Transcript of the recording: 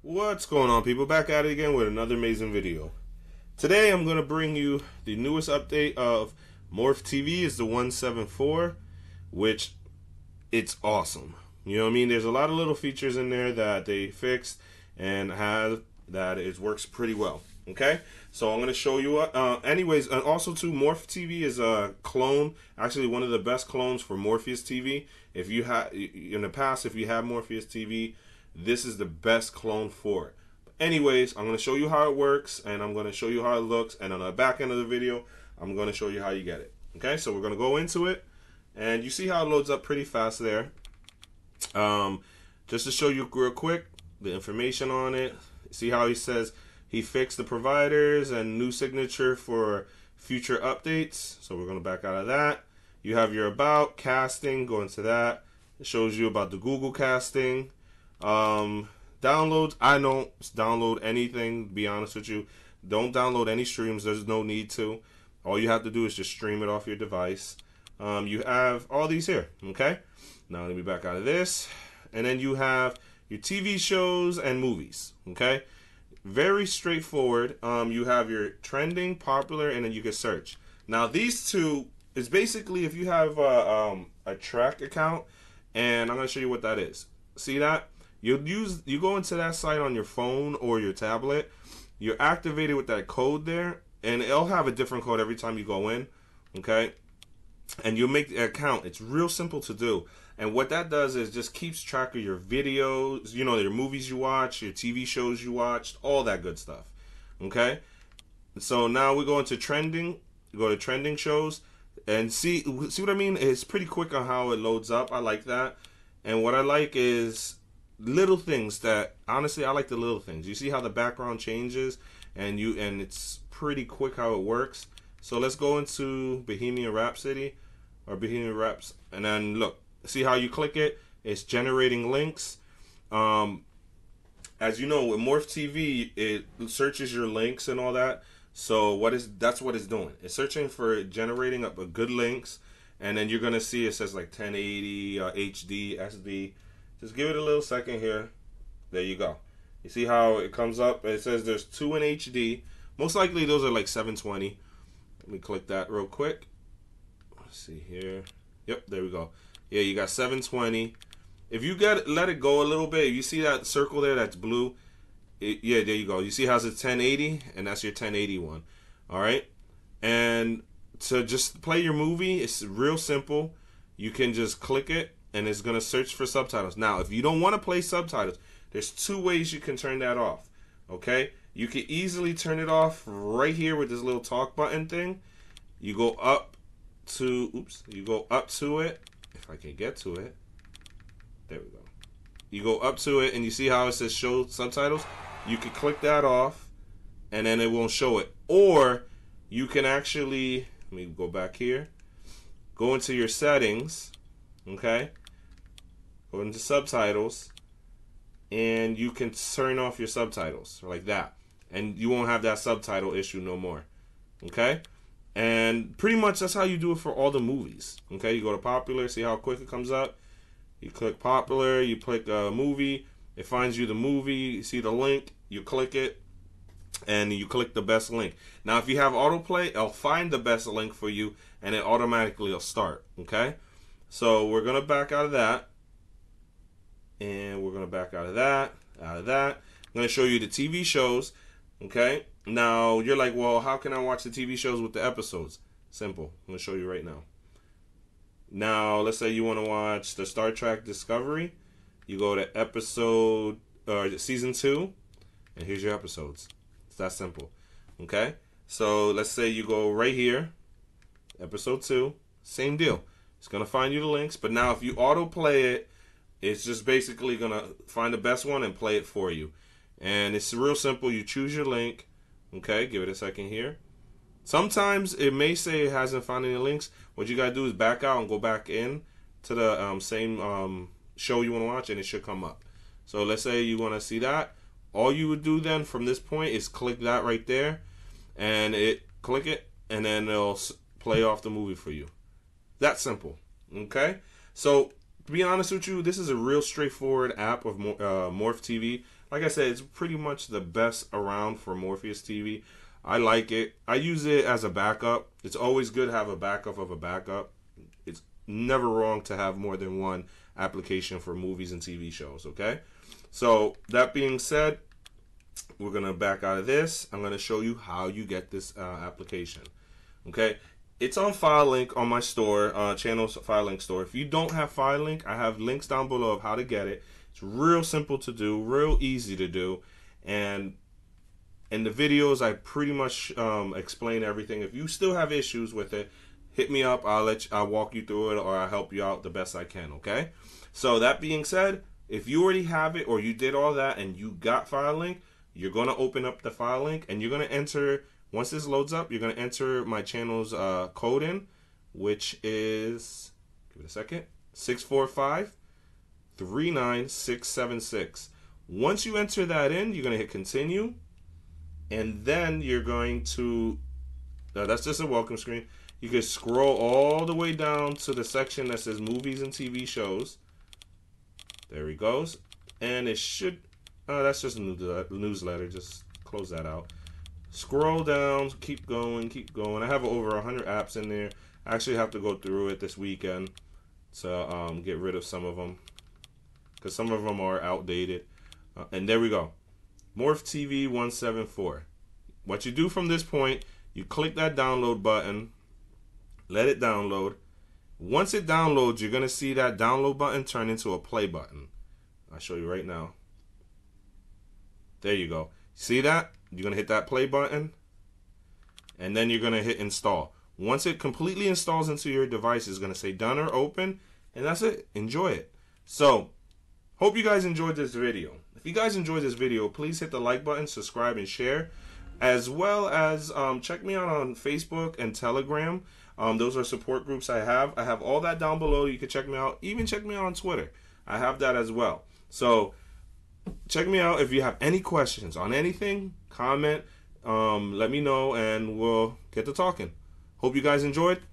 What's going on, people? Back at it again with another amazing video. Today I'm going to bring you the newest update of Morph TV. Is the 174, which it's awesome. You know what I mean? There's a lot of little features in there that they fixed and have that it works pretty well. Okay, so I'm going to show you anyways, and also too, Morph TV is a clone, actually one of the best clones for Morpheus TV. If you had in the past, if you have Morpheus TV, this is the best clone for it. But anyways, I'm going to show you how it works, and I'm going to show you how it looks, and on the back end of the video I'm going to show you how you get it. Okay, so we're going to go into it, and you see how it loads up pretty fast there. Just to show you real quick the information on it. See how he says he fixed the providers and new signature for future updates. So we're going to back out of that. You have your about, casting, go into that. It shows you about the Google casting. Downloads, I don't download anything, to be honest with you. Don't download any streams, there's no need to. All you have to do is just stream it off your device. You have all these here, okay? Now let me back out of this. And then you have your TV shows and movies, okay? Very straightforward. You have your trending, popular, and then you can search. Now these two is basically if you have a track account, and I'm going to show you what that is. See that? You go into that site on your phone or your tablet. You're activated with that code there, and it'll have a different code every time you go in, okay? And you'll make the account. It's real simple to do. And what that does is just keeps track of your videos, you know, your movies you watch, your TV shows you watched, all that good stuff. Okay? So now we go into trending. Go to trending shows and see what I mean? It's pretty quick on how it loads up. I like that. And what I like is little things that, honestly, I like the little things. You see how the background changes, and it's pretty quick how it works. So let's go into Bohemian Rhapsody or Bohemian Raps, and then look, see how you click it. It's generating links. As you know, with Morph TV, it searches your links and all that. So that's what it's doing. It's searching for generating up a good links, and then you're gonna see it says like 1080 HD SD. Just give it a little second here. There you go. You see how it comes up? It says there's 2 in HD. Most likely those are like 720. Let me click that real quick. Let's see here. Yep, there we go. Yeah, you got 720. If you let it go a little bit, you see that circle there that's blue? Yeah, there you go. You see how it's 1080? And that's your 1080 one. All right? And to just play your movie, it's real simple. You can just click it, and it's going to search for subtitles. Now, if you don't want to play subtitles, there's 2 ways you can turn that off. Okay? You can easily turn it off right here with this little talk button thing. You go up to, you go up to it. If I can get to it. There we go. You go up to it, and you see how it says show subtitles? You can click that off, and then it won't show it. Or you can actually, let me go back here. Go into your settings, okay? Go into subtitles, and you can turn off your subtitles like that. And you won't have that subtitle issue no more, okay? And pretty much that's how you do it for all the movies, okay? You go to popular, see how quick it comes up. You click popular, you click movie, it finds you the movie, you see the link, you click it, and you click the best link. Now, if you have autoplay, it'll find the best link for you, and it automatically will start, okay? So we're going to back out of that, and we're going to back out of that. I'm going to show you the TV shows, okay? Now, you're like, well, how can I watch the TV shows with the episodes? Simple. I'm going to show you right now. Now, let's say you want to watch the Star Trek Discovery. You go to episode, season 2, and here's your episodes. It's that simple, okay? So, let's say you go right here, episode 2, same deal. It's going to find you the links, but now if you autoplay it, it's just basically going to find the best one and play it for you. And it's real simple. You choose your link, okay? Give it a second here. Sometimes it may say it hasn't found any links. What you got to do is back out and go back in to the same show you want to watch, and it should come up. So let's say you want to see that. All you would do then from this point is click that right there, and click it, and then it'll play off the movie for you. That simple, okay? So To be honest with you, this is a real straightforward app of Morph TV. Like I said, it's pretty much the best around for Morpheus TV. I like it. I use it as a backup. It's always good to have a backup of a backup. It's never wrong to have more than one application for movies and TV shows, okay? So, that being said, we're going to back out of this. I'm going to show you how you get this application, okay? It's on FileLink on my store, channel's FileLink store. If you don't have FileLink, I have links down below of how to get it. It's real simple to do, real easy to do, and in the videos I pretty much explain everything. If you still have issues with it, hit me up. I'll walk you through it, or I'll help you out the best I can. Okay. So that being said, if you already have it or you did all that and you got FileLink, you're gonna open up the FileLink and you're gonna enter. Once this loads up, you're gonna enter my channel's code in, which is, give it a second, 645-39676. Once you enter that in, you're gonna hit continue, and then you're going to, that's just a welcome screen. You can scroll all the way down to the section that says movies and TV shows. There he goes, and it should, that's just a newsletter. Just close that out. Scroll down, keep going, keep going. I have over 100 apps in there. I actually have to go through it this weekend to get rid of some of them, because some of them are outdated. And there we go. Morph TV 174. What you do from this point, you click that download button, let it download. Once it downloads, you're going to see that download button turn into a play button. I'll show you right now. There you go. See that? You're going to hit that play button, and then you're going to hit install. Once it completely installs into your device, it's going to say done or open, and that's it. Enjoy it. So, hope you guys enjoyed this video. If you guys enjoyed this video, please hit the like button, subscribe, and share, as well as check me out on Facebook and Telegram. Those are support groups I have. I have all that down below. You can check me out. Even check me out on Twitter. I have that as well. So, check me out. If you have any questions on anything, comment, let me know, and we'll get to talking. Hope you guys enjoyed.